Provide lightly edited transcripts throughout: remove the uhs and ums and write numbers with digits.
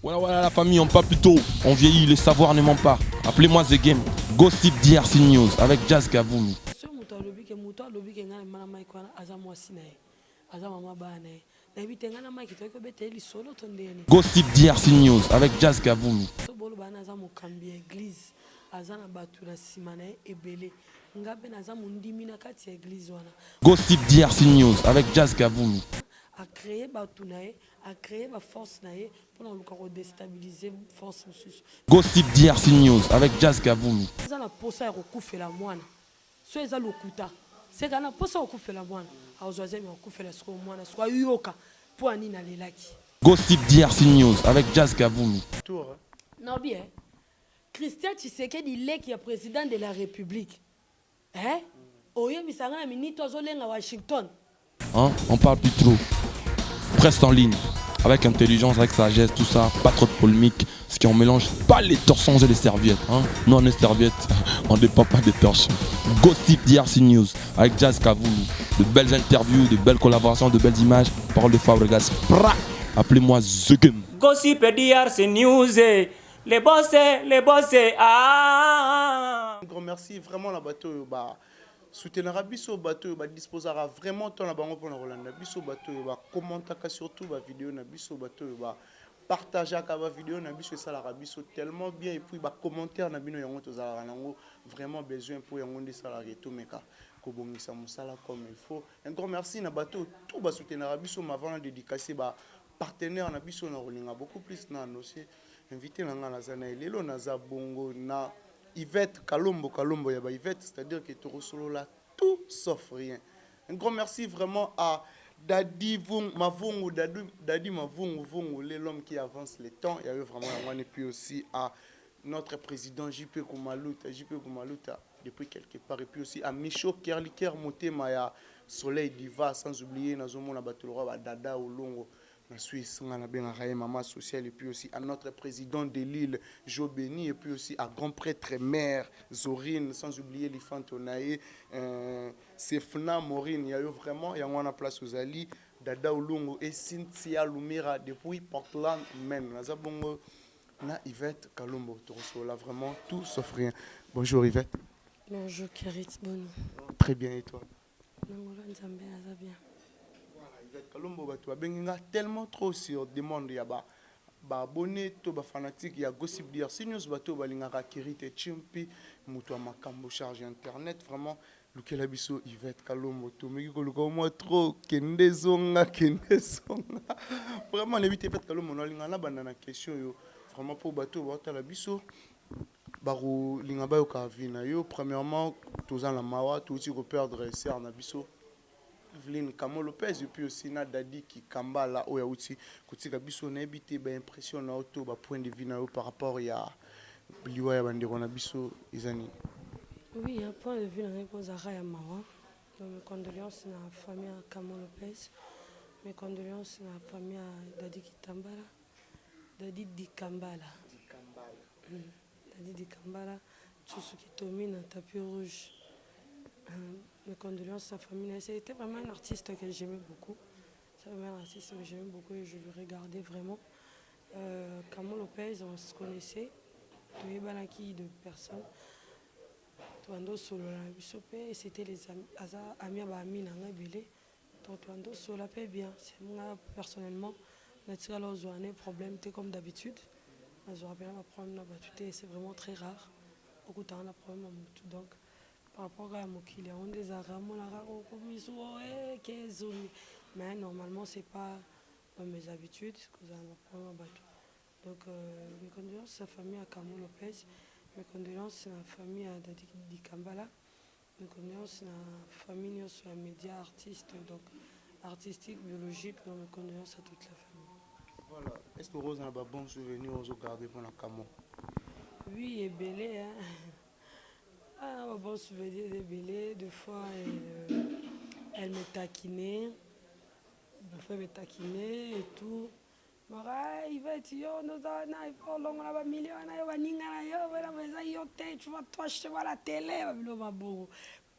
Voilà la famille, on parle plus tôt. On vieillit, le savoir ne ment pas. Appelez-moi The Game. Gossip DRC News avec Jazz Gavoumi. Gossip DRC News avec Jazz Gavoumi. Gossip DRC News avec Jazz Gavoumi. A créé Batounae, a créé ma force nae pour nous déstabiliser force mususu. Gossip DRC News avec Jazz Gavoumi. Ça na posa ya kokufela mwana. So eza lokuta. C'est kana posa kokufela mwana. Azoaze mi kokufela siko mwana, siko yoka pour ani na lelaki. Gossip DRC News avec Jazz Gavoumi. Non bien. Christian Tshisekedi leki ya président de la République. Hein? Oye bisanga minito azolenga Washington. Hein? On parle plus trop. Presse en ligne, avec intelligence, avec sagesse, tout ça, pas trop de polémique, ce qui on mélange pas les torsons et les serviettes. Hein? Nous on est serviettes, on ne dépend pas des torsons. Gossip DRC News avec Jazz Gavoumi. De belles interviews, de belles collaborations, de belles images. Parole de Fabregas. Appelez-moi The Game. Gossip DRC News, les boss, ah. Un grand merci vraiment la bateau soutenir biso bateau disposera vraiment ton la bango pour Rolanda biso bateau commenter surtout ba vidéo na biso bateau partager ka ba vidéo na biso ça la biso tellement bien et puis ba commentaire na bino yango tozala nango vraiment besoin pour yango ndi ça la tout meka ko bongisa musala comme il faut. Un grand merci na bateau tout ba soutenir biso mavant dédicacer ba partenaire na biso na rolinga beaucoup plus na dossier invité na ngana zana lelo na za bongo na Yvette Kalombo ya ba Yvette, c'est-à-dire que tu reçois là tout sauf rien. Un grand merci vraiment à Dadi Mavungu, Dadi Mavungu, l'homme qui avance le temps. Il y a eu vraiment un et puis aussi à notre président JP Kumaluta depuis quelque part et puis aussi à Micho Kerliker Motema ya Soleil Diva sans oublier Nazomona Batulora Dada Olongo. La Suisse, on a bien maman sociale et puis aussi à notre président de l'île, Jo Béni, et puis aussi à grand prêtre mère Zorine, sans oublier les Fantonaï, Sefna Maureen, il y a eu vraiment, il y a une place aux Ali, Dada Olungo et Cynthia Lumira depuis Portland, même. Nazabongo, na Yvette Kalombo, tu reçois là vraiment tout sauf rien. Bonjour Yvette. Bonjour Kerit Bono. Très bien et toi? Bien. Kalombo bato benga tellement trop sur demande ya ba abonné to ba fanatique ya Gossip DRC News bato balingaka Kirite Chimpi muto makambo charge internet vraiment lukela biso Yvette Kalombo to meki ko luka mo trop kende zonga vraiment l'éviter Yvette Kalombo no linga na banda na question yo vraiment pour bato ba la biso baro linga ba yo ka vina yo premièrement tozan la mawa to ti ko perdre sœur na biso Vline Kamo Lopez et puis aussi na Dadi qui Kambala oya uti kutika biso na ebité ba impression na auto ba point de vue na par rapport ya liwa ya bandeko na biso izani. Oui, un point de vue na réponse à Raya Mawa. Mes condoléances à la famille à Kamo Lopez. Mes condoléances à la famille à Dadi Kitambala. Dadi Dikambala. Dadi Dikambala. Tout ce qui domine un tapis rouge. Mes condoléances à sa famille. C'était vraiment un artiste que j'aimais beaucoup. C'est vraiment un artiste que j'aimais beaucoup et je le regardais vraiment. Kamo Lopez, on se connaissait. Il y avait de personnes. Et c'était les amis à Ami Nangabile. Donc, Tuando Sola paie bien. C'est moi, personnellement, je n'ai pas problème comme d'habitude. Je n'ai pas de problème. C'est vraiment très rare. Beaucoup de temps, on a problème. Donc, par rapport à Mokili, on des mais normalement c'est pas dans mes habitudes que vous avez un bateau. Donc mes condoléances à la famille à Kamo Lopez, mes condoléances à la famille à Dadi Dikambala, mes condoléances à la famille sur les médias artistes, donc artistique, biologique, donc mes condoléances à toute la famille. Voilà. Est-ce que Rose a un bon souvenir aux garder pour la Kamo? Oui, et belé, hein. Ah, bon souvenir de Bélé, deux fois elle me taquinait, me taquiner et tout. Il va être yo, nous allons avoir millions, tu vois, toi, je te vois la télé,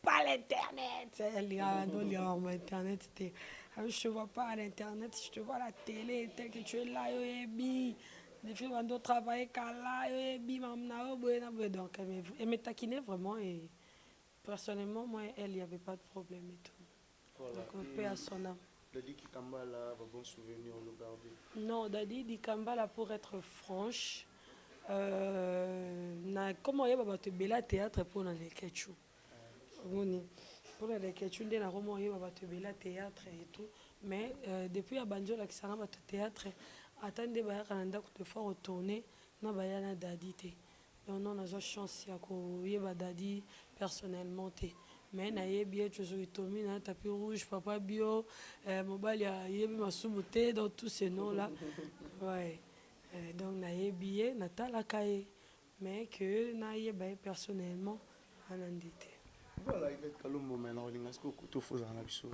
pas l'internet. Internet, je te vois pas à l'internet, je te vois à la télé, tel que tu es là, des filles vont travailler là et bim donc elle me taquinait vraiment et personnellement moi elle il y avait pas de problème et tout. Voilà. Donc on paix à son âme. Dadi Kikamba là, va bon souvenir le garder. Non, Dadi Dikamba là pour être franche, na comment il va te bela théâtre pour dans les ketchou. Pour les ketchou nde na comment il va te bela théâtre et tout, mais depuis à Banjo là qui ça va te théâtre attendez ba kananda ko te faire retourner na ba yana Dadi te. Donc non na chance ya ko yeba Dadi personnellement te. Mais na yebi tu so itomi na tapis rouge papa bio mobile ya yebi masumu te dans tous ces noms là. Ouais. Donc na yebi na talaka ye mais que na yeba personnellement anandite. Voilà, il est Kalumbo maintenant, il est tout faux en abisso.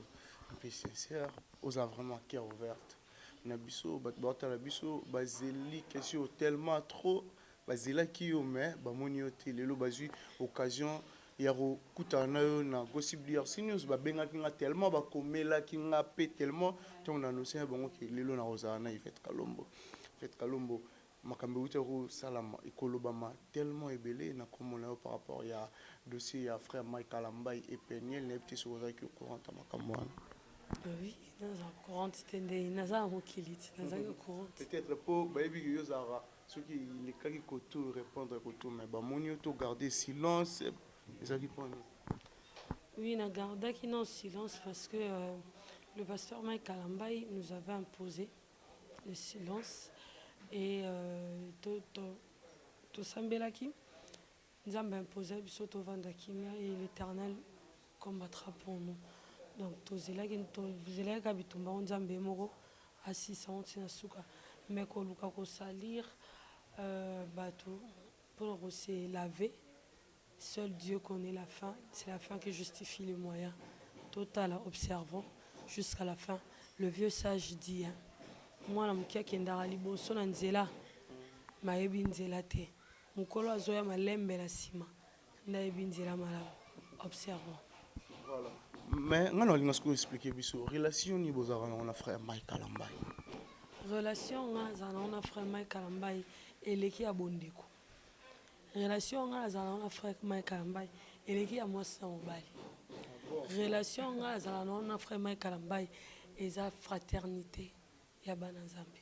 Un peu sincère, on a vraiment cœur ouverte. Nabisso, batbata nabisso, bazeli question tellement trop, bazela qui yo mais bamoni yote lelo bazu occasion ya ko kutana yo na gossip DRC News ba benga kinga tellement ba komela kinga pe tellement ton annoncer bango ki lelo na ozana Yvette Kalombo makambe uta ko salama ikolobama tellement ebelé na komona par rapport ya dossier ya frère Mike Kalambai et Peniel ne petit sur au courant à makamwana. Oui, dans un courant c'était dans un mokilite dans un courant. Peut-être pour baby yozara ceux qui les cas qui tout répondre tout mais ba moni to garder silence ça qui prend. Oui, on a gardé qui non silence parce que le pasteur Mike Kalambai nous avait imposé le silence et tout Sambelaki nous a imposé bisoto vandakimia et l'Éternel combattra pour nous. Donc tous les vous allez kabitumba on zambe moko assistant na suka mais ko luka ko salir bateau pour se laver. Seul Dieu connaît la fin, c'est la fin qui justifie les moyens. Total, observons jusqu'à la fin. Le vieux sage dit, moi, je suis allé à Nzela, je suis allé mukolo azoya malembe la sima ndayebi nzela malamu. Observons. Voilà. Mais on a expliqué biso relation ni bozara na frère Mike Kalambai. Relation na frère Mike Kalambai eleki ya bondeko. Relation na frère Mike Kalambai eleki ya mwasi na mobali. Relation na frère Mike Kalambai eza fraternité ya bana Nzambe.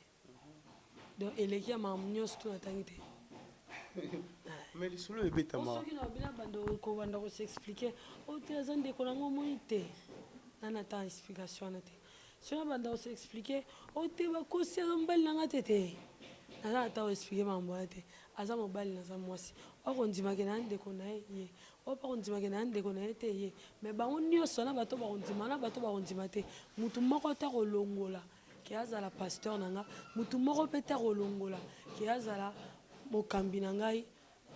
Donc eleki ya mamnyos to atangite. Mais les solo ebetama. Soki na bina bando ko banda ko s'expliquer o te azande ko nango moite. Nana ta explication na te. Soki na banda ko s'expliquer o te ba ko se mbali nanga tete. Nana ta expliquer mambo te. Aza mobali na za mwasi. O ko ndima ke na ndeko na ye. O pa ko ndima ke na ndeko na te ye. Mais bango nyonso na bato ba ndima na bato ba ndima te. Mutu moko ta ko longola. Ki azala pasteur nanga. Mutu moko pe ta ko longola. Ki azala mokambi na ngai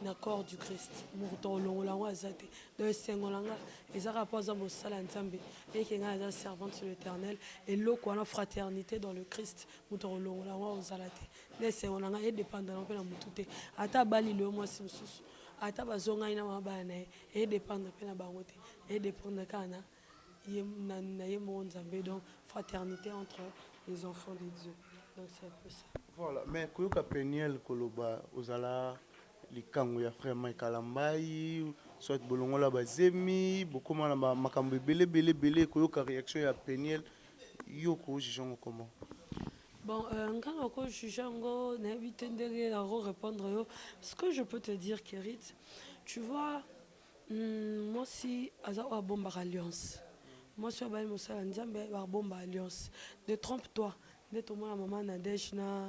na corps du Christ moto longola ngo azate de sengolanga ezaka poza mosala nzambe et que nga za servante de l'Éternel et loko na fraternité dans le Christ moto longola ngo ozalate de sengolanga et dépendant pe na mutute ata bali le moi simsusu ata bazonga ina mabana et dépendant pe na bangote et dépendant kana na ye mo nzambe donc fraternité entre les enfants de Dieu. Donc c'est un peu ça. Voilà, mais koyoka Peniel koloba ozala likango ya frère Mike Kalambai soit bolongola bazemi bokoma na makambo belé koyoka réaction ya Peniel yoko jijongo comment? Bon, quand on juge ngo na bitendere à répondre yo, ce que je peux te dire Kérit, tu vois moi si aza wa bomba alliance. Moi si ba mosala nzambe ba bomba alliance. Ne trompe-toi. Ne to mona maman Nadège na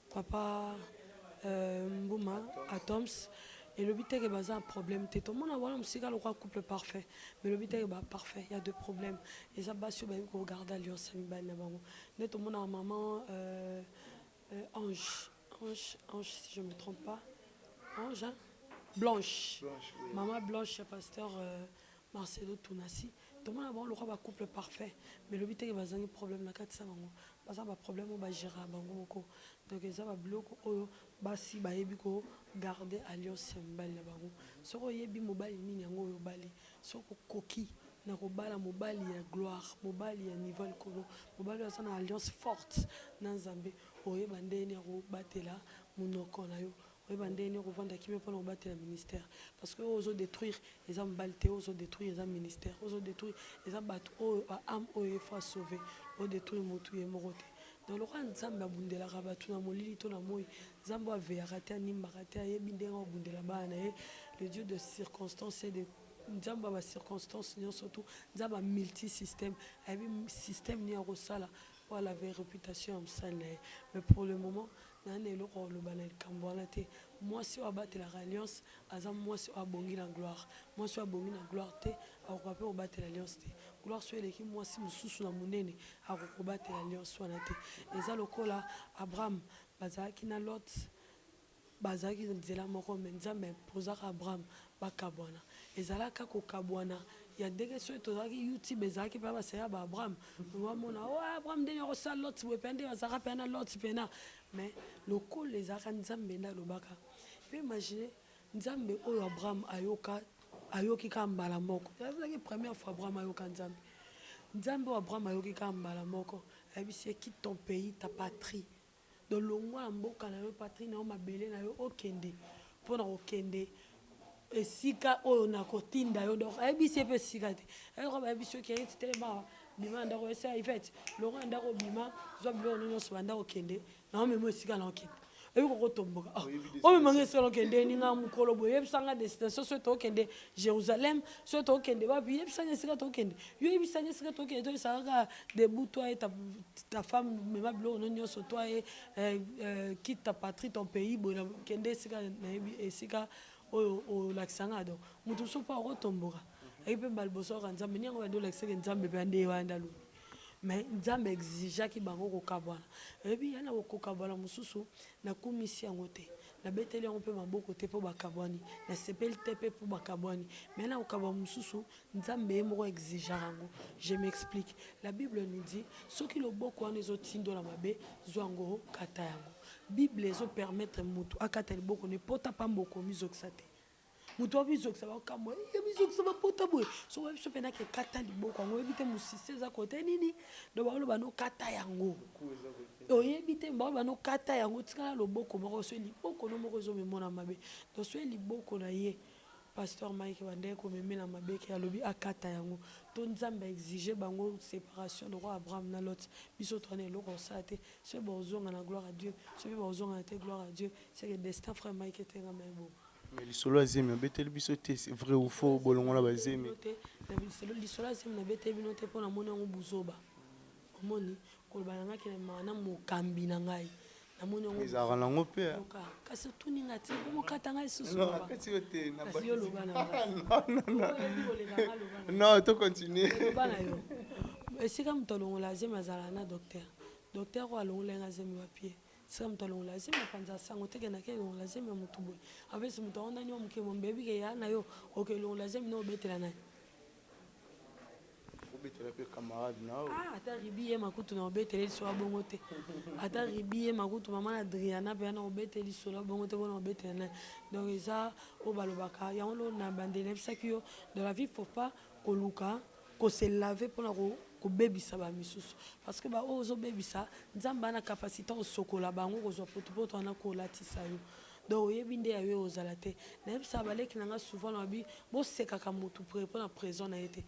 papa Mbouma Atoms et le but est que baza un problème te tout le monde a voilà musique le couple parfait mais le but est bah parfait il y a deux problèmes et ça bas sur bah ko regarder alliance mi ba na bango ne tout le monde a maman Ange si je me trompe pas Ange hein? Blanche oui. Maman Blanche pasteur Marcelo Tounassi tout le monde a le roi couple parfait mais le but est que baza un problème na 400 bango baza ba problème on ba gérer bango ko donc ça va bloquer oyo basi ba yebi ko garder alliance mbali na bango soko yebi mobali nini yango oyo bali soko koki na ko bala mobali ya gloire mobali ya niveau likolo mobali aza na alliance forte na Nzambe oyo bandeni ya ko batela monoko na yo oyeba ndenge kovanda kimi mpona kobatela ministère parce que ozo détruire eza mobali te ozo détruire eza ministère ozo détruire eza bato oyo baame oyo efa sauve odétruire motu ye moko te dans lokola nzambe abundelaka bato na molili to na moi nzambe aveyaka te animbaka te ayebi ndenge abundela bana na ye le dieu de circonstance et de nzambe ba circonstance nyonso tu nzambe multi système ayebi système ni akosala po alave réputation ya mosali na ye mais pour le moment nani eloko oloba na likambo wana te mwasi oyo abatelaka alliance aza mwasi oyo abongi na gloire mwasi oyo abongi na gloire te akoka mpe kobatela alliance te gloire so eleki mwasi mosusu na monene akoka kobatela alliance wana te eza lokola abraham bazalaki na lot bazalaki nzela moko me nzambe impozaka abraham bakabwana ezalaka kokabwana ya ndenge soki tozalaki youtube ezalaki mpe basaya ba abraham wamona o abraham ndenge akosala lot boye mpe nde bazalaka mpe na lot mpena mais lokola ezalaka nzambe nde alobaka mpe imagine nzambe oyo abraham ayoki kaka mbala moko ezalaki première fois abraham ayoka nzambe nzambe oyo abraham ayoki kaka mbala moko ayebisi ye quitte ton pays ta patrie donc longwa na mboka na yo patrie na yo mabele na yo okende mpona kokende esika oyo nakotinda yo donc ayebisi ye mpe esika te ayoko bayebisi yo keri titelema bima ndako esa ifete longo ya ndako bima zwa biloko nyonso banda kokende na omema esika na okende ebi kokotomboka omemanga esika na okende ninga mokolo boye yebisanga destination soki tokende jérusalem soki tokende bapi yebisanga esika tokende yo yebisanga esika tokende toyesaka kaka debout toi et ta femme mema biloko no nyonso toi et quitte ta patrie ton pays boye nakende esika nayebi esika oyo olakisanga donc motu so mpo akotomboka ayi mpe mbala liboso oka nzambe niango bandi olakisaka nzambe mpe ande ewanda lobi mais nzambe exigeaki bango kokabwana eyebi ya na kokabwana mosusu nakumisi yango te nabeteli yango mpe maboko te mpo bakabwani nasepeli te mpe mpo bakabwani mais na kokabwa mosusu nzambe ye moko exigeaka yango je m'explique la bible nous dit soki loboko wana ezotindola mabe zwa yango kata yango bible ezopermettre motu akata liboko ne pota pa mboko mizokisa te moto abizokisa bakamwa ebizokisa bapota boye so biso mpe nake kata liboko yango oyebi te mosisi eza kote nini do baoloba nokata yango oyebi te baoloba nokata yango tikala loboko moko so liboko no moko ezomemona mabe donc so liboko na ye pasteur Mike bandeke komemela mabe ke alobi akata yango to nzambe exige bango séparation de roi Abraham na Lot biso toana eloko osala te so bozonga na gloire à Dieu so bozonga na te gloire à Dieu c'est que destin frère Mike etenga mebo mais lisolo azemi abeteli biso te c'est vrai ou faux bolongo na bazemi lisolo azemi nabeteli bino te mpo namoni yango buzoba omoni koloba na ngaki na mokambi na ngai namoni yango ezalaka nango mpe kasi otuninga ti omokata ngai susu kasi yo loba na non to continue loba na yo esika moto alongola azemi azala na docteur oyo alongola azemi wapie sika moto alongola azemi apanza sango teke nake elongola azemi ya motu boye apesi moto aondani wa moke mombebi ke ya na yo oke elongola azemi na obetela nani ata ribi ye makutu na obeteli lisolo abongo te ata ribi ye makutu mama na Adriana mpe na obeteli lisolo abongo te mpona obetela nani donc eza oyo balobaka yango lo na bandeli nayebisaki yo dans la vie faut pas koluka kose lave mpona kobebisa bamisusu parce que baoyo ozobebisa nzambe ana kapasité kosokola bango kozwa potopoto wana kolatisa yo donc oyebi nde yayo ozala te nayebisaka baleki na nga souvent nabi bosekaka motu mpona présent na ye te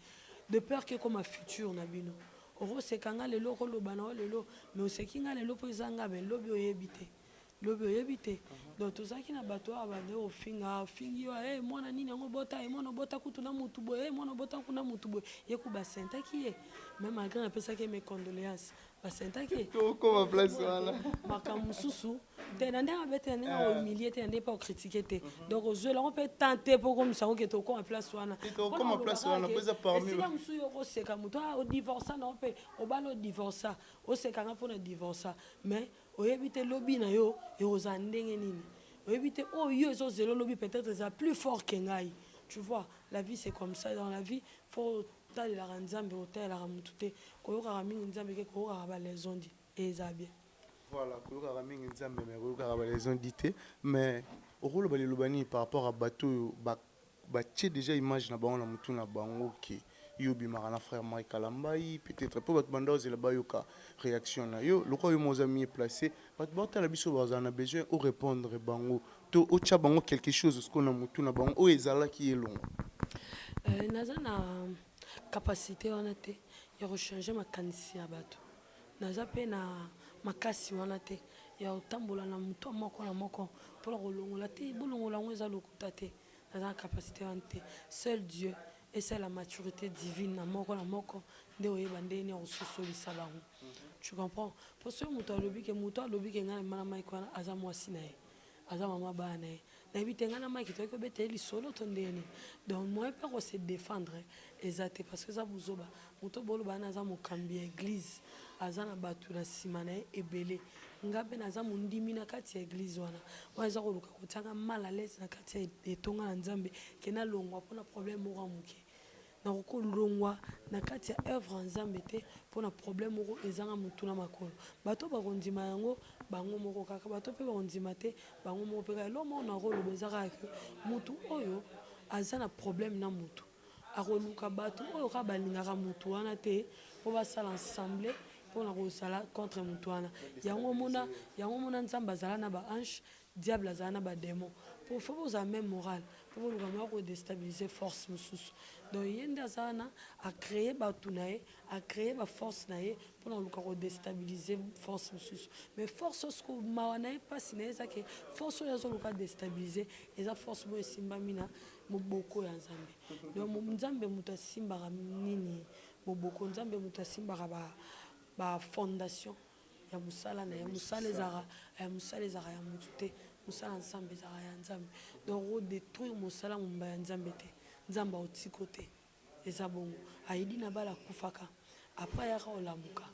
de peur que comme futur na bino okoseka nga lelo okoloba na yo lelo mais oseki nga lelo mpo eza nga lobi oyebi te donc tozalaki na bato oyo bande ofingi yo mwana nini yango bota mwana obota kutu na motu boye mwana obota kuna motu boye ye ku basentaki ye même malgré napesaki ye mes condoléances basentaki ye tokoma place wana makambo mosusu te na ndenge abetela ndenge ahumilie te na ndenge mpe okritike te donc ozwela yango mpe tan te mpo komisa yango ke tokoma place wana esika mosusu yo okoseka moto odivorsa na yo mpe obala odivorsa osekanga mpona divorsa mais oyebi te lobi na yo ekozala ndenge nini oyebi te oyo ezozela lobi peut-être eza plus fort ke ngai tu vois la vie c'est comme ça dans la vie faut talelaka nzambe otalelaka motu te koyokaka mingi nzambe ke koyokaka balaison di eza bien voilà koyokaka mingi nzambe mais koyokaka balaison di te mais okoloba liloba nini par rapport à bato oyo batie déjà image na bango na motu na bango ke yobi marana frère Mike Kalambai peut-être pour votre banda c'est là-bas yoka réaction na yo le quoi yo moza mieux placé votre banda la biso bazana besoin au répondre bango to o tcha bango quelque chose ce qu'on a mutu na bango o ezala qui est long naza na capacité wana te ya rechange makanisi ya bato naza pe na makasi wana te ya otambola na moto moko na moko mpona kolongola te bolongola yango eza lokuta te naza na capacité wana te seul Dieu et c'est la maturité divine na moko nde oyeba ndeni ya kososolisa bango tu comprends parce que moto alobi ke ngai na mana mai kwana aza mwasi na ye aza mama bana na ye nayebi te ngai na mai kitoki obeteli lisolo to ndeni donc moyen mpe kose défendre eza te parce que eza bozoba moto boloba na aza mokambi ya église aza na bato na nsima na ye ebele nga mpe naza mondimi na kati ya église wana eza koluka kotianga mal à l'aise na kati ya etonga na nzambe ke nalongwa mpona problème moko ya moke nakokolongwa na kati ya œuvre nzambe te mpona problème moko ezanga motu na makolo bato bakondima yango bango moko kaka bato mpe bakondima te bango moko mpe kaka elo moko nakoloba eza kaka ke motu oyo aza na problème na motu akoluka bato oyo kaka balingaka motu wana te mpo basala ensemble mpona kosala contre motu wana yango mona nzambe azala na baange diable azala na badémon po fo bozala même moral po boluka moya kodestabilize force mosusu donc ye nde aza wana acréé bato na ye acréé baforce na ye mpona koluka kodestabilize force mosusu mais force osiko mawa na ye mpasi na ye eza ke force oyo azoluka destabilize eza force boyo esimbami na moboko ya nzambe donc nzambe moto asimbaka nini moboko nzambe moto asimbaka bafondation ya mosala na ye mosala ezaka ya motu te mosala nzambe ezaka ya nzambe donc odétruire mosala momba ya nzambe te nzambe aotiko te eza bongo ayedi na bala akufaka apres yaka olamuka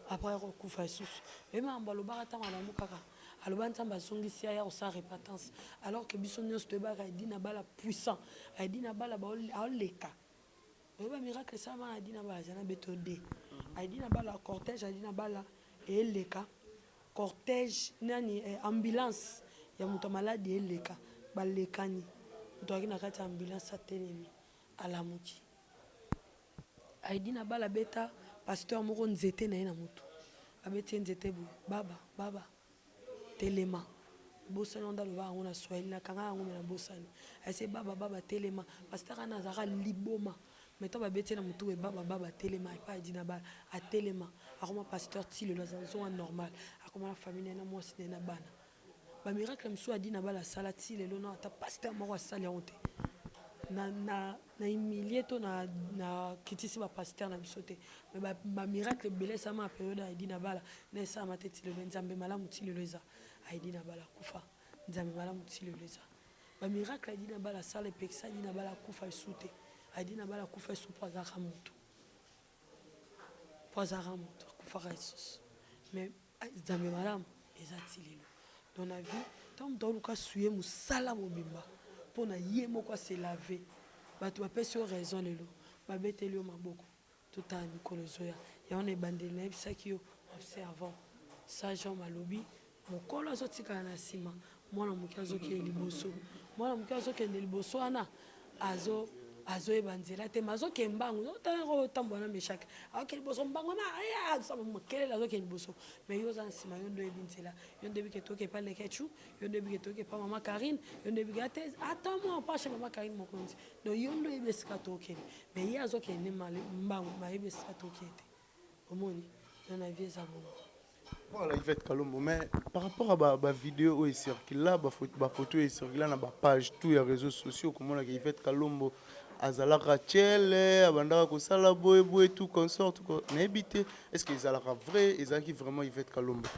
apres yaka okufa lisusu oyeba mambo alobaka ntango alamukaka aloba nzambe azongisi ya kosala repentance alors ke biso nyonso toyebaka ayedi na bala puissant ayedi na bala aoleka oyeba miracle esalama na ayedi na bala azana beto de ayedi na bala cortège ayedi na bala eleka cortège nani ambulance ya moto maladi eleka balekani moto aki na kati ya ambulance atelemi alamuki ayedi na bala beta pasteur moko nzete na ye na motu abeti ye nzete boye baba telema bosani onda aloba yango na swahili nakanga yango me na bosani ayese baba telema pasteur ana azaka liboma maintenant babeti na motu baba telema epa ayedi na bala atelema akoma pasteur ti lelo azalazonga normal akoma na famille na mwasi na ye na bana bamiracle mosusu adi na bala asala ti lelo na ata pasteur moko asali yango te na humilie to na kitisi bapasteur na biso te mais bamiracle ebele esalama na periode ayedi na bala na esalama te ti lelo nzambe malamu ti lelo eza ayedi na bala akufa nzambe malamu ti lelo eza bamiracle ayedi na bala asala epekisa ayedi na bala akufa esu te ayedi na bala akufa esu mpo azalaka motu akufaka lisusu mais nzambe malamu eza ti lelo donc na vie ntango moto aoluka suye mosala mobimba mpo na ye moko aselave bato bapesi yo raison lelo babeteli yo maboko totala mikolo ezoya yango na ebandeli nayebisaki yo observant sa jean malobi mokolo azotikala na nsima mwana moke azokende liboso mwana moke azokende liboso wana azoyeba nzela te mazokende mbangu otambola na meshake akokende liboso mbangu makelele azokende liboso mais yo oza na nsima yo ndo oyebi nzela yo ndo oyebike toke epa lekechu yo ndo oyebike toke epa mama Karine yo ndo oyebike ate ata mwa mpashe mama Karine mokonzi donc yo ndo oyebi esika tokende mais ye azokende mbangu mayebi esika tokende te omoni yo na vie eza bongo. Voilà, Yvette Kalombo, mais par rapport à la vidéo où il circule là, la photo est circulée dans la page, tous les réseaux sociaux, comme on a Yvette Kalombo, Azala Rachel, Abandara Kosala, Boé, tout consort, tout quoi. Est-ce que Azala vrai, Ezaki vraiment Yvette Kalombo?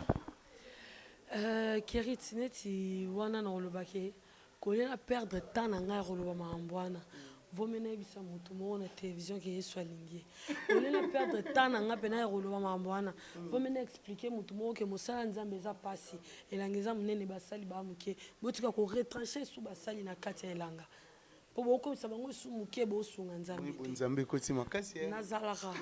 Keri Tineti, Wana na Olobake, Kolela perdre temps na ngai Roloba Maambwana. Vomena bisa moto mo na télévision qui est soigné. Kolela perdre temps na ngai pena Roloba Maambwana. Vomena expliquer moto mo ke mosala nzambe eza pasi. Elangeza munene basali ba muke. Botika ko retrancher sous basali na kati ya elanga. Po boko sabango sous muke bo sunga nzambe. Nzambe koti makasi. Nazalaka.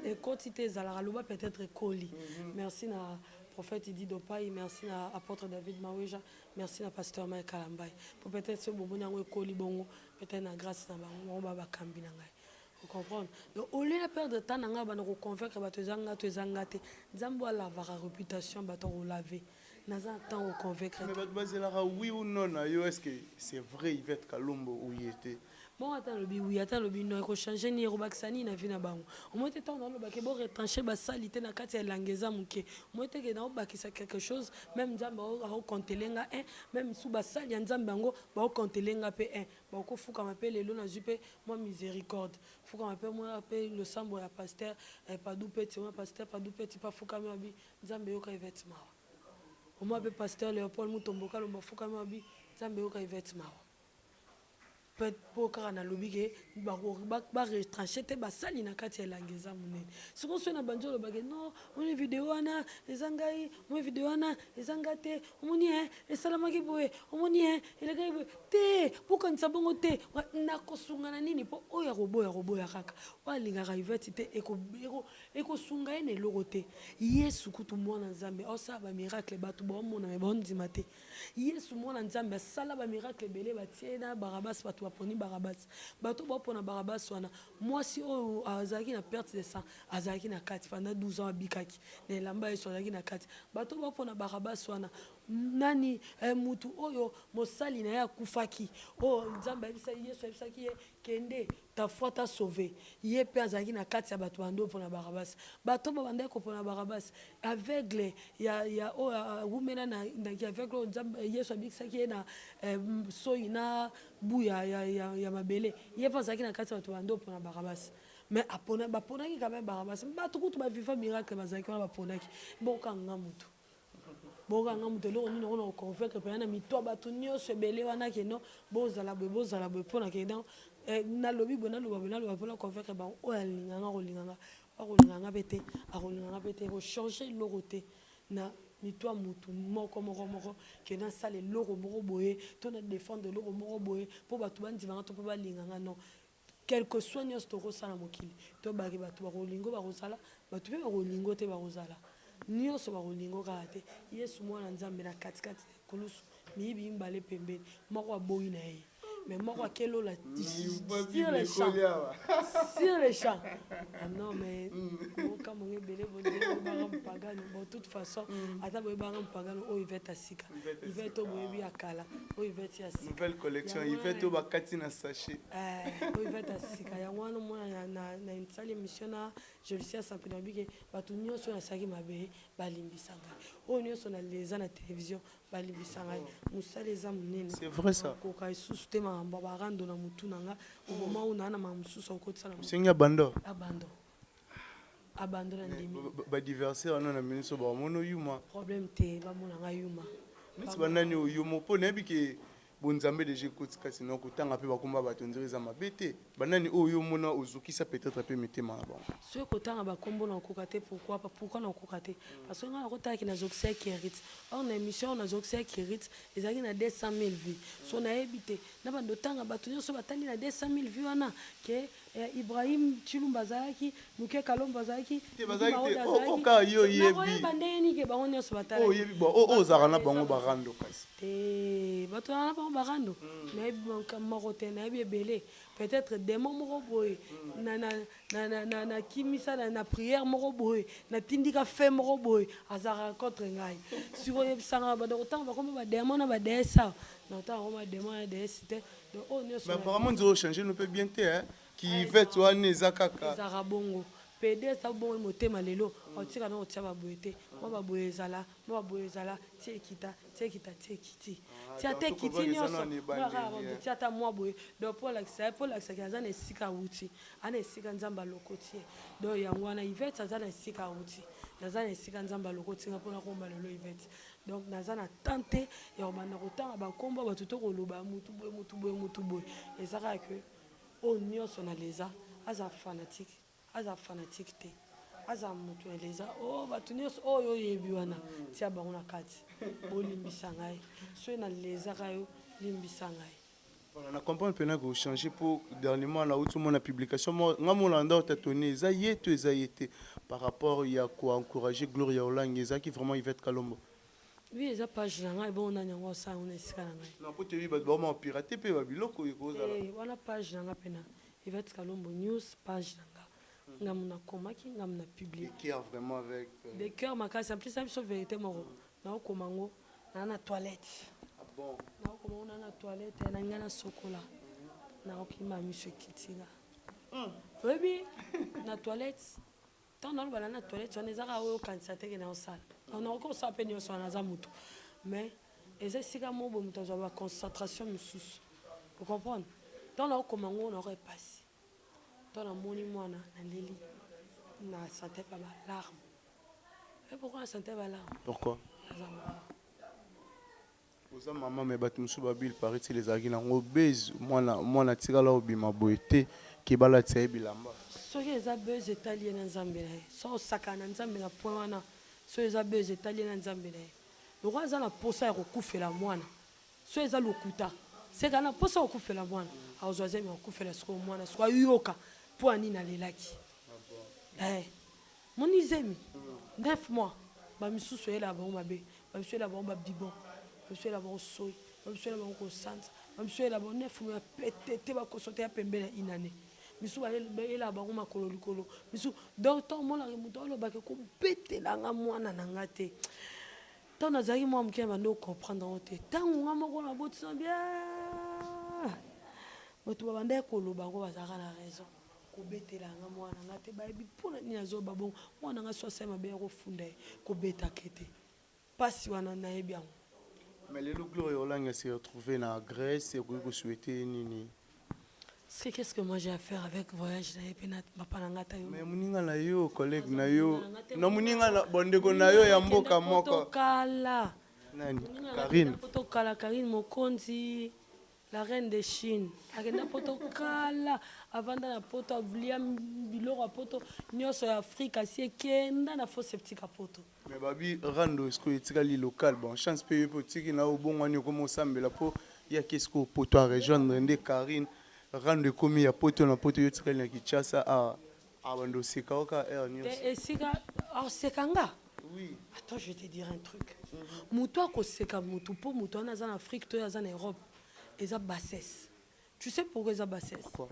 Ekoti te zalaka loba peut-être ekoli. Merci na prophète Idi Dopai, merci à apôtre David Maweja, merci à pasteur Mike Kalambai. Pour peut-être ce bonbon yango ekoli bongo, peut-être na grâce na bango baba kambi na ngai. Vous comprenez? Donc, au lieu de perdre de temps, on va convaincre que Zangate, Zambo a la réputation, on laver. Nous attendons convaincre. Mais oui ou non, est-ce que c'est vrai Yvette Kalombo où il était? Bon, attends, oui, attends, le bino, il faut changer ni Robaxani, na vie na bango. Au moins, temps dans le bac, bon, retrancher, salité na kati ya langeza muke. Au moins, t'es dans le bac, c'est quelque chose, même Zamba, au comptelenga, même sous basal, yan Zambango, au comptelenga, P1. Bon, il faut qu'on m'appelle les lonas, moi, miséricorde. Il faut qu'on m'appelle, moi, appelle le sambo, la pasteur, pas d'où petit, moi, pasteur, pas d'où petit, pas fou comme abi, Zamba, yo, Yvette Mao. Au moins, pasteur Léopold Moutomboka, le fou comme abi, Zamba, yo, Yvette Mao. Pour na lobi ke ba retrancher te ba sali na kati ya langeza munene siko so na banjolo ba ke non on vidéo ana ezangai on vidéo ana ezangate omoni esalama ki boye omoni elega te pour quand ça bongo te na kosunga na nini po oya robo ya kaka wa linga ka Yvette te eko sunga ene logote Yesu kutu mwana nzambe osa ba miracle batu ba mona me bon dimate Yesu mwana nzambe sala ba miracle belé ba tiena Barabas batu baponi Barabas bato bapona Barabas wana mwasi oyo azalaki na perte de sang azalaki na kati pendant 12 ans abikaki na lamba yeso azalaki na kati bato bapona Barabas wana nani mutu oyo mosali na ya kufaki o nzambe abisa Yesu abisaki ye kende ta foi t'a sauvé ye pe azalaki na kati ya bato bando pona Barabas bato babandaki kopona Barabas aveugle ya o rumena na aveugle nzambe Yesu abisaki ye na soyi na buya ya mabele ye pe azalaki na kati ya bato bando pona Barabas mais baponaki quand même Barabas bato kutu baviva miracle bazalaki wana baponaki bokanga mutu bokanga mutu eloko nini okona koconvaincre mpenza na mito bato nyonso ebele wana ke non bozala boye mpona ke donc nalobi boye naloba mpona convaincre bango oyo akolinganga mpe te akolinganga mpe te ekochange eloko te na mito ya mutu moko ke nasala eloko moko boye to na défendre eloko moko boye mpo bato bandimanga to mpo balinganga non quelque soit nyonso tokosala mokili to baki bato bakolingo bakozala bato mpe bakolingo te bakozala nyonso bakolingo kaka te Yesu mwana nzambe na katikati kulusu miyibi mbale pembeni moko aboyi na ye mais moko akelola sur les champs ah non mais oka monge ebele boyebanga mpagano bon toute façon ata boyebanga mpagano oyo Yvette asika Yvette oyo boyebi ya kala oyo Yvette ya sika nouvelle collection Yvette oyo bakati na sachet oyo Yvette asika yango wana mwana na nsali émission na je le sais sans pénombi ke bato nyonso nasalaki mabe balimbisa ngai oyo nyonso eza na télévision balimbisa ngai mosala eza monene c'est vrai ça koka lisusu te makambo barando na mutu na nga omoma oyo naa na makambo mosusu akotisa na sengi abando na ndimi badiversaire wana na miniso bamona oyuma problème te bamona nga yuma neti banani oyuma mpo nayebi ke bonzambe deja ekoti kasi na kotanga mpe bakomba bato nzela eza mabe te banani oyo omona ozokisa peut-être mpe mitema na bango soki kotanga bakombo na okoka te pourquoi na okoka te parce que nga nakotalaki nazokisa ekérite or na émission nazokisa ekérite ezalaki na 200 000 vues so nayebi te na bando otanga bato nyonso batali na 200 000 vues wana ke Ibrahim Chilumba azalaki Muke Kalombo azalaki oka yo yebi bandenge nike bango nyonso batala oyebi ozalaka na bango barando kasi te bato na bango barando nayebi moko te nayebi ebele peut-être démon moko boye na kimisa na prière moko boye na tindika fe moko boye azalaka contre ngai siko oyebisanga bado kotanga bakoma badémon na badesa na otanga koma démon na desi te mais apparemment nzela ochange no mpe bien te ki Yvette wana eza kaka ezaka bongo pede eza bongo motema lelo otika na otia baboye te mwa baboye ezala tie ekita tia te ekiti nyonso tia ata mwa boye donc mpo olakisaki aza na esika awuti ana esika nzambe alokotie donc yango wana Yvette aza na esika awuti naza na esika nzambe alokotinga mpona komba lelo Yvette donc naza na tante ya kobanda kotanga bakombo bato to koloba mutu boye eza kaka ke oyo nyonso na leza aza fanatique te aza moto ya leza bato nyonso oyo oyebi wana tia bango na kati bolimbisa ngai soki na lezaka yo limbisa ngai na comprendre mpena kochange mpo dernièrement na outi omona publication nga mona nda otatoni eza ye to eza ye te par rapport ya koencourage Gloria Olangi ezalaki vraiment Yvette Kalombo oui eza page na ngai bongo nani yango osala ngo na esika na ngai na po toyebi bato baoma pirate mpe babiloko ekozala wana page na ngai mpena Yvette Kalombo News, page nanga. Ngamuna komaki, ngamuna publié. Des cœurs vraiment avec. Des cœurs, ma case, en plus, ça me vérité, moro. Na komango, na toilette. Ah bon? Na komango, na toilette, na ngana sokola. Na okima, monsieur Kitinga. Oui, na toilette. Tant dans la toilette, on est à au cancer dans la salle. On a encore ça peine sur la zamuto. Mais, et c'est si mon bon temps la concentration sous. Vous comprenez? Dans la commande on aurait passé. Dans la monument na leli na santé pas mal larme. Et pourquoi la santé pas larme? Pourquoi? Oza maman mais bat musu babil paraît les agis na obèse moi na tira la obima boité qui bala tsaye bilamba. Soki eza buzz italien na nzambe na ye. So saka na nzambe na point wana. So eza buzz italien na nzambe na ye. Loko aza na posa ya kokufela mwana. So eza lokuta. Seka na posa ya kokufela mwana. Aozwaze me kokufela siko mwana. Siko yoka po ani na lelaki. Mon izemi 9 mois. Ba misusu yela ba mabe. Ba misusu yela ba bibon. Ba misusu yela ba soy. Ba misusu yela ba ko sante. Ba misusu yela ba 9 mois pété ba ko sote ya pembe na inane. Misu balela bango makolo likolo misu donc tant mon la remuto lo ba ke ko pété la nga mwana na ngate tant nazaki moi mke ba no comprendre ote tant nga moko na botisa bien moto ba bande ko lo bango bazaka na raison ko bété la nga mwana ngate ba bi pona ni azo ba bon mwana nga so sema be ko funda ko beta kete pasi wana na yebi yango. Mais le Gloria Olanga s'est retrouvé en Grèce et vous souhaitez nini? Qu'est-ce que moi j'ai à faire avec voyage na epena papa na ngata yo? Mais muninga na yo collègue na yo na muninga na bondeko na yo ya mboka moko kala nani Karine poto kala Karine Mokonzi la reine de Chine akenda poto kala avanda na poto avlia biloko poto nyoso ya Afrika si kenda na fo septika poto. Mais babi rando est-ce que etikali local bon chance pe yo potiki na obongwani ko mosambela po ya qu'est-ce que poto a rejoindre ndé Karine rendre comme ya poto na poto yo tikali na Kinshasa a bando sikaoka air news et sika en sekanga. Oui. Attends, je vais te dire un truc. Mouto ko seka mouto po mouto na en Afrique to en Europe eza bassesse. Tu sais pourquoi eza bassesse? Pourquoi?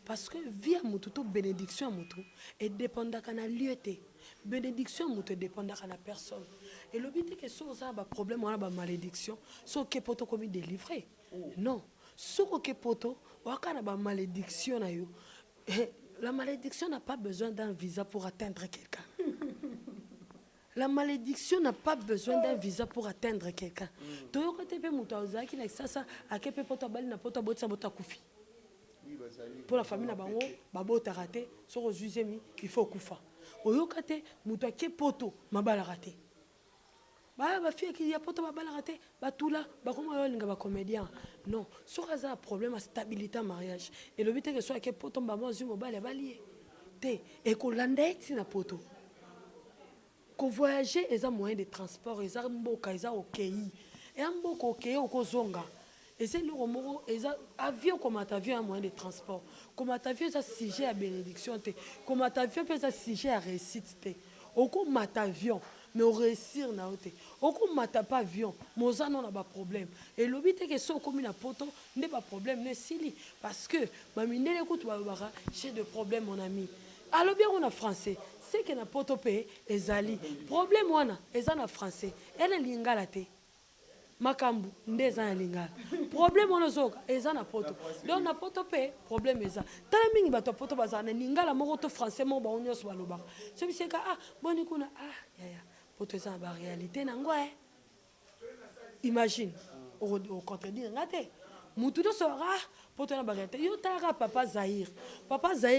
Parce que via mouto to bénédiction mouto et dépendaka na lieuté. Bénédiction mouto dépendaka na personne. Et le but est que so ça ba problème wana ba malédiction, so ke poto komi délivrer. Non. So ke poto waka na ba malédiction na yo. La malédiction n'a pas besoin d'un visa pour atteindre quelqu'un. La malédiction n'a pas besoin d'un visa pour atteindre quelqu'un. Pour la famille, il faut kufa. Oyokate muto ke poto mabala raté. Ba fille qui y a poto mabala raté, ba tout là, ba comme linga ba comédien. Non, so kaza un problème à stabilité en mariage. Et le but est que soit ke poto ba mozu mobile ba lié. Té et ko landé na poto. Ko voyager les moyens de transport, les mboka, les okei. Et un mboka okei okozonga. Et c'est le romoro, les avions comme avion un moyen de transport. Comme avion c'est sujet à bénédiction té. Comme avion c'est sujet à réussite té. Oko matavion mais au réussir na oté. Oko mata pas avion, moza non a pas problème. Et le but est que so comme na poto n'est pas problème ne sili parce que ma minele écoute ba j'ai de problème mon ami. Alors bien on a français. C'est que na poto pe ezali. Problème wana eza na français. Elle lingala te. Makambu ndeza na lingala. Problème wana zoka eza na poto. Donc na poto pe problème eza. Tala mingi bato poto bazana lingala moko to français mo ba onyoso baloba. C'est bien que boni kuna ya poto eza ba réalité na ngwa Imagine au contredire ngate. Mutu do sora poto na bagate yo tara papa Zahir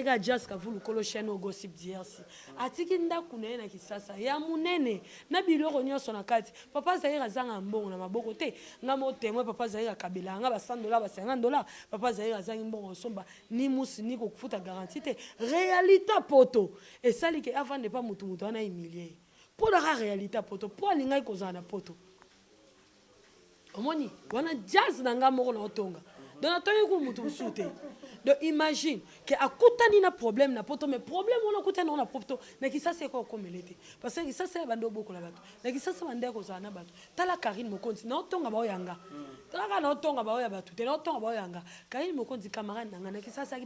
a jazz ka vulu kolo chaîne au gossip d'hier-ci atiki ndaku na na kisasa ya munene na biloko nyonso na kati papa Zahir azanga mbongo na maboko te nga mo témoin papa Zahir akabela nga ba $100 ba $50 papa Zahir azangi mbongo somba ni musi ni ko kufuta garantie te réalité poto et sali ke avant de pas mutu na humilier pour la réalité poto pour linga ikozana poto omoni wana jazz na nga moko na otonga donc atoyi ku mutu usute Donc imagine que akutani na problème na poto mais problème on akutani na poto na ki ça c'est quoi comme il était parce que ça c'est bando boko la bato na ki ça c'est bande ko za na bato tala Karine Mokonzi na otonga ba oyanga tala na otonga ba oya bato te na otonga ba oyanga Karine Mokonzi camarade na ki ça c'est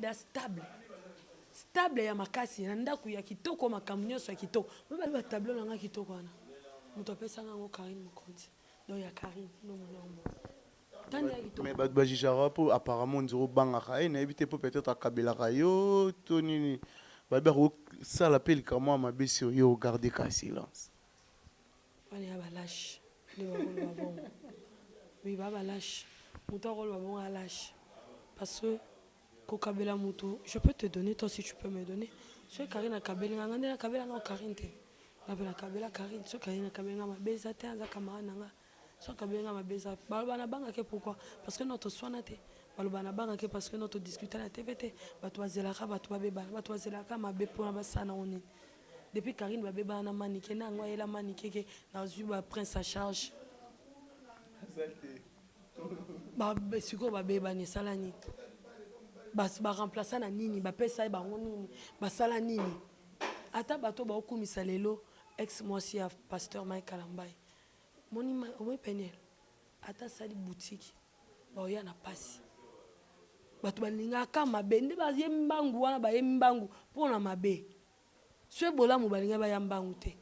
stable ya makasi na ndaku ya kitoko makamnyo so kitoko ba tableau na kitoko wana muto pesa ngo Karine Mokonzi donc ya Karine no monombo. Mais Badbajijara pour apparemment dire banga khaye na éviter pour peut-être akabela kayo to nini ba ça l'appelle comment ma besi yo garder ka silence. Wani abalash le babon oui baba lâche muto rôle babon a lâche parce que kokabela muto je peux te donner toi si tu peux me donner ce Karine akabela ngande akabela no Karine te la kabela Karine ce Karine akabela ma beza te za camarade nanga. So kabenga mabeza balobana banga ke pourquoi parce que notre soin te balobana banga ke parce que notre discuter la TVT batwazelaka batwabeba batwazelaka mabe pona basana oni depuis Karine babeba na manike na ngwa ela manike ke na zuba prince à charge ba siko babeba ni salani bas ba remplacer na nini ba pesa ba nini ba sala nini ata bato ba okumisa lelo ex moi si pasteur Mike Kalambai. Moni moi penel ata sali boutique ba oya na pasi bato balinga ka mabe nde ba yembangu wana ba yembangu pona mabe so bolamu balinga ba yambangu te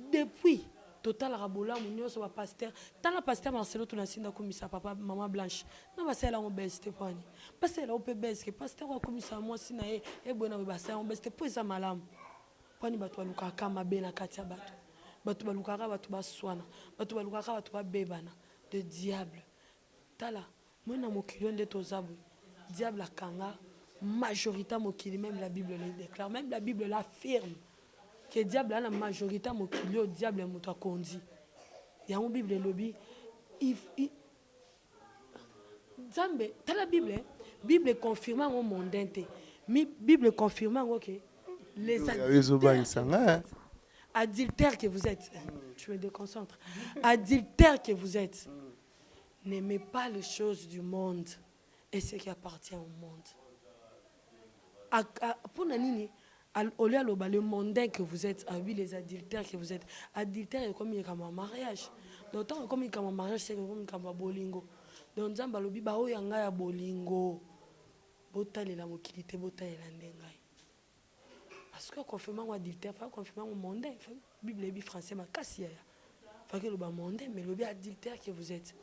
depuis total rabolamu nyoso ba pasteur tala pasteur Marcelo tunasinda komisa papa maman Blanche na ba sala on beste pani pasteur o pe beste pasteur ko komisa moi sina e bona ba sala on beste po eza malamu pani bato baluka ka mabe na katia bato batu balukaka batu baswana batu balukaka batu babebana de diable tala mona mokili nde tozabu diable akanga majorité mokili même la Bible le déclare même la Bible l'affirme que diable a la majorité mokili au diable moto akondi ya mo Bible lobi Zambe tala Bible confirmant au mondain te mi Bible confirmant OK les adultère que vous êtes, tu me déconcentres. Adultère que vous êtes, n'aimez pas les choses du monde et ce qui appartient au monde. Pour Nanini, au lieu de le mondain que vous êtes, oui, les adultères que vous êtes, adultère est comme un mariage. D'autant comme un mariage, c'est comme un bolingo. Donc, Zamba lobi ba o yanga ya bolingo, botale la mokilité, botale la ndengai. Parce que confirmant adultère, faut confirmer au mondain, Bible et français ma cassia. Faut que le bas mondain, mais le bien adultère que vous êtes.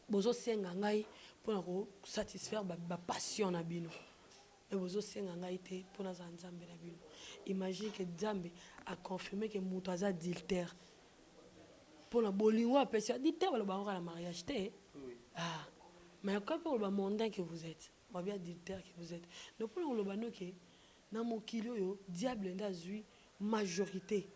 Bozo senga ngai pour satisfaire ba passion na bino. Et bozo senga ngai te pour na nzambe na bino. Imagine que Nzambe a confirmé que muto aza adultère. Pour la bolingo a personne adultère le ba la mariage te. Ah. Mais quand pour le bas mondain que vous êtes, ba bien adultère que vous êtes. Donc pour le bas no que dans mon kilo yo diable ndazui majorité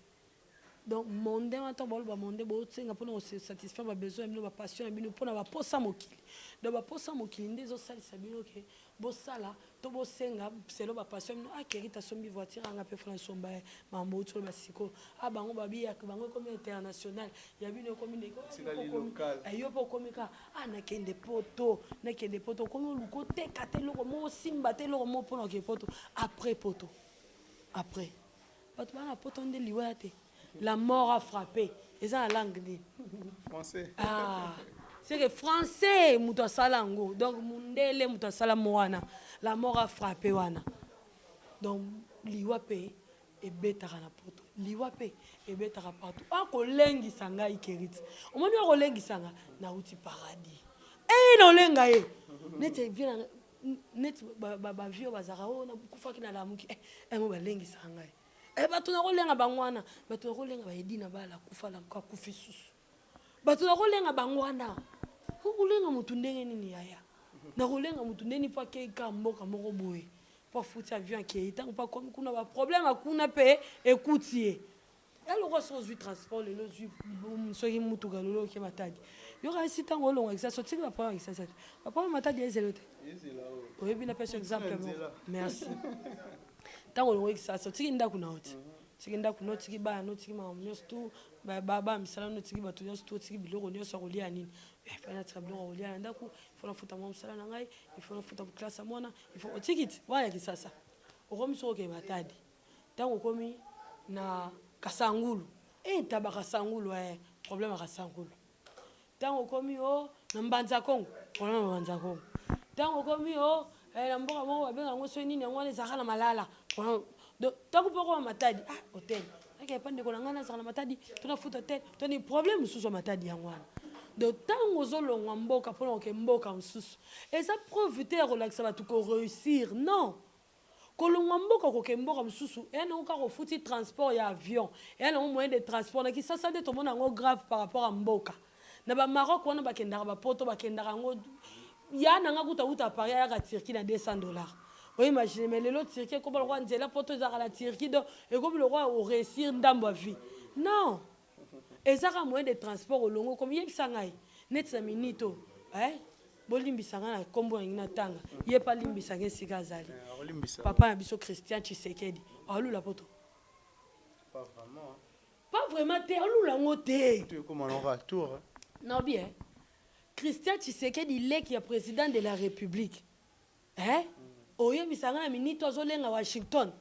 donc mondain attend bol ba mondain bo tsenga pona satisfaire ba besoin bino ba passion bino pona ba posa mokili donc ba posa mokili ndezo salisa bino ke bo sala to bo senga selo ba passion bino akerita sombi voiture anga pe France somba mambo to ba siko abango ba biya bango comme international ya bino comme local ayo po komika ana kende poto comme luko te katelo mo simba telo mo pona ke poto après poto après bato bana poto nde liwate la mort a frappé et ça en langue français ah c'est que français muto salango donc mundele muto salamo wana la mort a frappé wana donc liwape et betara na poto liwape et betara partout a ko lengi sanga ikeriti omoni ko lengi sanga na uti paradis et no lenga e nete vient net ba vieux bazara o na kufa kina la muki mo ba lengi sanga e bato na kolenga bangwana bato na kolenga ba edina bala kufa la kwa kufi susu bato na kolenga bangwana kolenga mutu ndenge nini yaya na kolenga mutu ndeni pa ke ka mboka moko boye pa futi avion ki etango pa comme kuna ba problème akuna pe écoutier ya lo ko du transport le zu soki mutu galolo ke matadi yo ka sita ngolo ngisa so tiki ba pa ngisa ça ba pa matadi ezelote oui bien appelle exemple merci tango lo ngisa so tiki ndaku na oti tiki ndaku no tiki ba no tiki ma nyos tu ba misala no tiki ba to nyos tu tiki biloko nyos ko lia nini il faut na tableau olia na ndako il faut na futa mo msala na ngai il faut na futa classe à mwana il faut otikiti waya kisasa okomi soko ke matadi tango komi na kasangulu taba kasangulu problème kasangulu tango komi na mbanza kongo problème mbanza kongo tango komi na mboka moko babenga ngo so nini yango ezaka na malala tango poko matadi hotel ake pande kona ngana zaka na matadi tuna futa hotel toni problème mususu matadi yango wana de tango zolongwa mboka pona ke mboka mususu eza preuve te relaxa batu ko réussir non kolongwa mboka koke mboka mususu ena oka ko futi transport ya avion ena un moyen de transport na ki sasa de to mona ngo grave par rapport à mboka na ba Maroc wana bakendaka ba poto bakendaka ngo ya nanga kuta Paris ya ka Turquie na $200. Oui, imaginez, mais l'autre Turquie, comme le roi Nzela, pour tous la Turquie, et comme le roi au réussir dans ma vie. Non. Et ça a moyen de transport au long, comme il y a Sangai, net sa minito, Bolimbi Sanga, combo en tanga, il n'y a pas Limbi Sanga Sigazali. Papa a biso Christian Tshisekedi. Alou la poto. Pas vraiment. Pas vraiment, t'es alou la moté. Tu es comme un retour. Non, bien. Christian Tshisekedi, il est qui est président de la République. Oye bisanga minito azolenga Washington.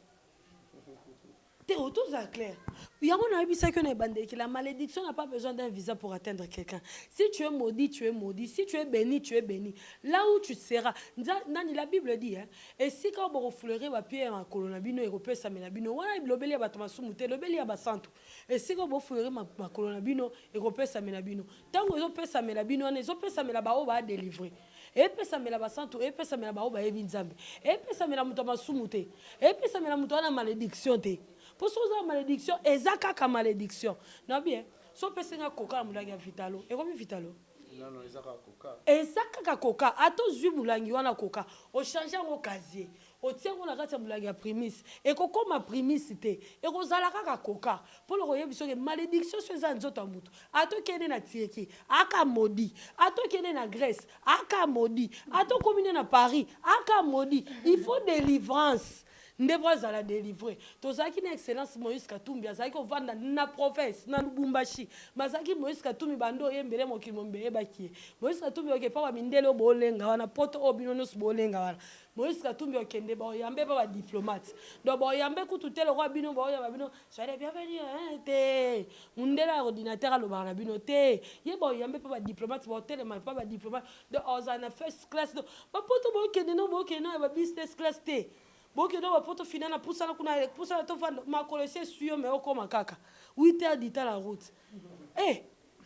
T'es autour ça clair. Yango na bisa que na bande que la malédiction n'a pas besoin d'un visa pour atteindre quelqu'un. Si tu es maudit, tu es maudit. Si tu es béni, tu es béni. Là où tu seras. Nani la Bible dit et si quand on refleurer va pied en colonna bino européen ça mena bino wana lobeli ba tomasumuté lobeli ba santu. Et si quand on refleurer ma colonna bino européen ça mena bino. Tango zo pesa mena bino ne zo pesa mena ba o ba délivrer. Epesa mela basantu epesa mela ba oba yebi nzambe epesa mela muto masumu te epesa mela muto na malédiction te pour ça malédiction ezaka ka malédiction na bien so pesa nga koka mulangi ya vitalo e komi vitalo non ezaka koka ezaka ka koka ato zwi mulangi wana koka o changer ngo casier o tiengo na kati ya mulangi ya primis e kokoma primis te e kozala kaka koka pour le royaume biso ke malédiction so eza nzoto mutu ato kene na Turquie aka maudit ato kene na Grèce aka maudit ato komine na Paris aka maudit il faut délivrance ndebwa zala délivrer tozaki na excellence Moïse Katumbi azaki ovanda na province na Lubumbashi mazaki Moïse Katumbi bando yembele mokili mombe baki Moïse Katumbi oke pa mindele obolenga wana poto obinono bolenga wana Moïse Katumbi okende ba yambe ba diplomate do ba yambe kutu le roi bino ba yamba bino soyez bienvenue te mundela ordinateur aloba na bino te ye ba yambe pa diplomate ba hôtel ma pa diplomate de ozana first class do ba poto ba okende no ba okende ba business class te boke do poto finana poussana kuna poussana to vanda ma collègue suyo mais okoma kaka 8h d'ita la route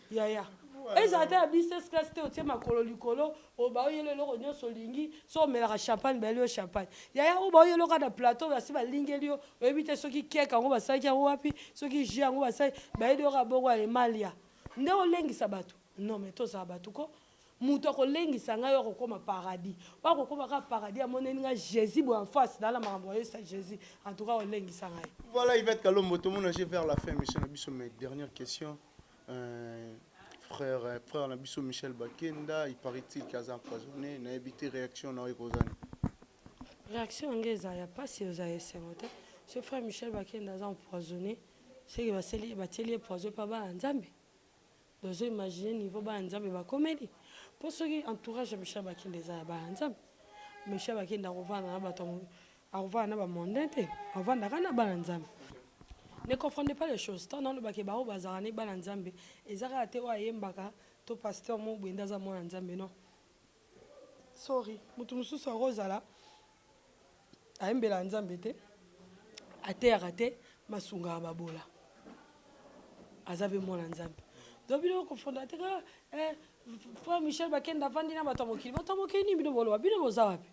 ya eza ta business class te otie makolo likolo o ba oyele loko nyonso lingi so melaka champagne ba lio champagne ya o ba oyele ka na plateau ba si ba lingeli yo ebite soki keka ngo basaki yango wapi soki jus yango basaki ba yedo ka bongo ya Emalia nde olengisa bato non mais to za bato ko muto ko lengisa nga yo kokoma paradis ba kokoma ka paradis amoneni nga Jésus bo en face dans la makambo yo sa Jésus en tout cas olengisa nga. Voilà Yvette Kalombo tout le monde vers la fin monsieur Nabiso mes dernières questions frère Nabiso Michel Bakenda il paraît-il qu'il a empoisonné n'a évité réaction na ekozani réaction ngeza ya pas si vous avez sengote ce frère Michel Bakenda a empoisonné c'est que va telier poison pas ba nzambe donc imaginer niveau ba nzambe ba comédie pour ceux qui entourage Michel Bakenda za ba nzambe Michel Bakenda rovana na bato rovana na ba mondente rovana kana ba nzambe. Ne confondez pas les choses. Tant dans le baké bao bazarane ba nzambe ezaka ate wa yembaka to pasteur mo bwenda za mo nzambe non. Sorry, mutu mususu rozala ayembela nzambe te ate arate masunga babola. Azabe mo nzambe. Donc bino confondre te frère Michel Bakenda vandi na bato mokili ni bino bolo bino boza wapi?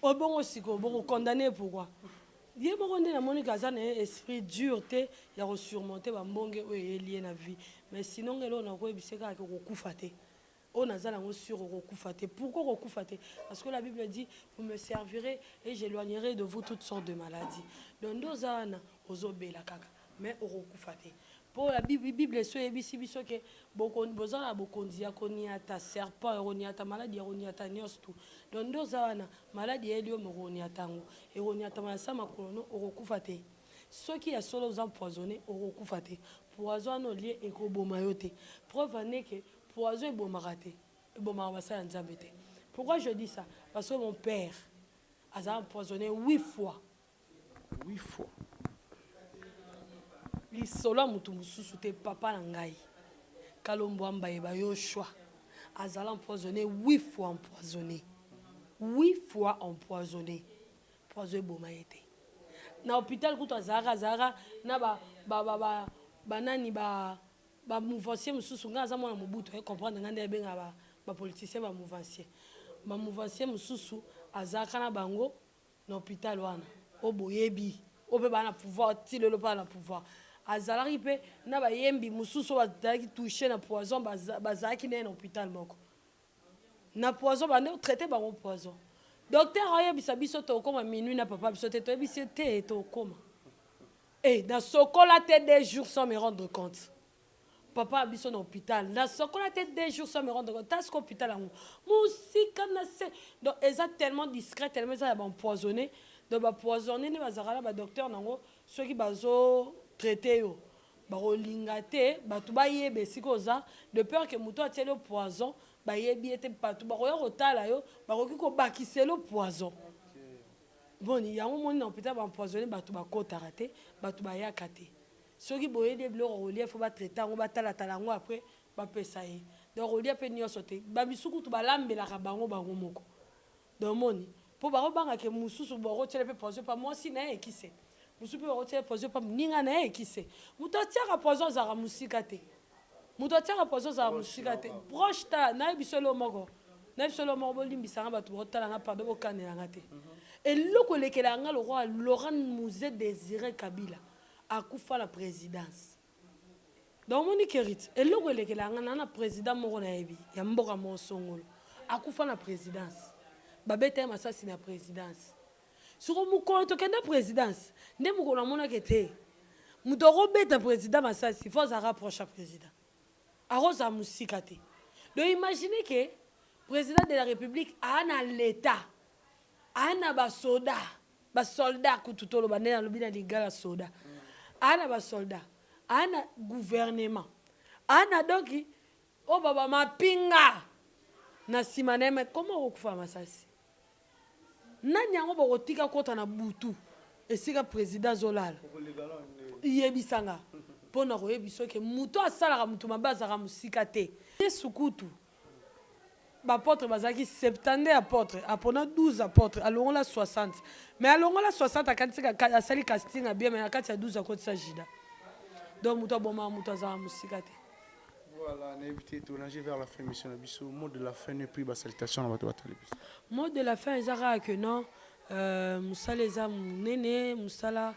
O bongo siko bongo condamné pourquoi? Dieu m'a rendu la monique à un esprit dur il a surmonté ba mbonge lié na vie mais sinon elle on a quoi biseka que rekoufaté on a zala sur rekoufaté pourquoi rekoufaté parce que la Bible dit vous me servirez et j'éloignerai de vous toutes sortes de maladies donc dozana ozobela kaka mais rekoufaté pour la Bible so ebisi biso ke bokon bozala bokondia koniata serpent eroniata maladie eroniata nyos tout donc dozana maladie elio moroniata ngo eroniata masama kolono okufa te soki ya solo aux empoisonné okufa te poison no lié ekoboma yo te preuve ane ke poison est bon maraté. Et bon marabassa en zambété. Pourquoi je dis ça? Parce que mon père a empoisonné 8 fois. 8 fois. Les sola mutumu te papa nangai. Kalomboamba eba Yoshua. Azala empoisonné 8 fois empoisonné. 8 fois empoisonné. Poison bomaete. Na hôpital kuto zara na banani ba mouvancier mususu nga azamona mubuto e comprendre ngande benga ba politicien ba mouvancier. Ba mouvancier mususu azaka na bango na hôpital wana. Oboyebi. Obe bana pouvoir tilelo pa na pouvoir. Azalaki pe na ba yembi mususu bazalaki touché na poison bazalaki na hôpital moko. Na poison bande traité bango poison. Docteur ayebisa biso to koma minuit na papa biso te to ebisi te to koma. Et dans Sokola tête des jours sans me rendre compte. Papa biso na hôpital. Dans Sokola tête des jours sans me rendre compte. T'as ce hôpital en musique na se. Donc ils ont tellement discret tellement ça va empoisonné. Donc ba poisonner ne bazala ba docteur nango ceux qui bazo traité yo. Ba rolingate ba tu ba yebe sikoza de peur que muto atie le poison. Ba yebi ete patu ba roya rotala yo ba roki ko bakise le poison. Bon, il y a un moment dans l'hôpital ba empoisonné ba tu ba kota raté, ba tu ba yakate. Ceux qui boye des blocs relief faut ba traiter, on ba tala talango après ba pesa ye. Donc relief pe nyo sauter. Ba bisuku tu ba lambela ka bango moko. Donc moni pour ba robanga ke mususu bo rotele pe poison pas moi si na qui c'est. Mususu pe rotele poison pas ninga na qui c'est. Muto tia poison za musika te. Muto tia poison za musika te. Proche ta na bisolo moko. Na bisolo moko limbisanga ba tu rotala na pardon bo kanela ngate. Et loko lekelanga le roi Laurent Mouzé Désiré Kabila a kufa la présidence. Donc Monique Hérite et loko lekelanga na président moko na yebi ya mboka monsongolo a kufa la présidence. Babete masasi na présidence. Sur mukolo to kenda présidence, ne mukolo mona kete. Mutoro beta président masasi, faut ça rapprocher président. Arosa musikate. Donc imaginez que président de la République a un l'état. Ana ba soldat kututolo banena lobina ligala soda. Ana ba soldat, ana gouvernement. Ana doki o baba mapinga na simaneme comment okufa masasi. Nani yango bokotika kota na butu esika président Zolala. Yebisanga. Pona koyebiso ke muto asala mutu mabaza ka musika te. Yesukutu. Apôtre bazaki 70 apôtres, apona 12 apôtres, alongo la 60. Mais alongo la 60 a sali casting a bien mais a 12 à côté sajida. Donc muto boma muto za musikate. Voilà, on a évité de tourner vers la fin de mission. Le mot de la fin n'est plus la salutation à votre télévision. Mot de la fin, ils que non, Moussa les âmes, Néné, Moussa la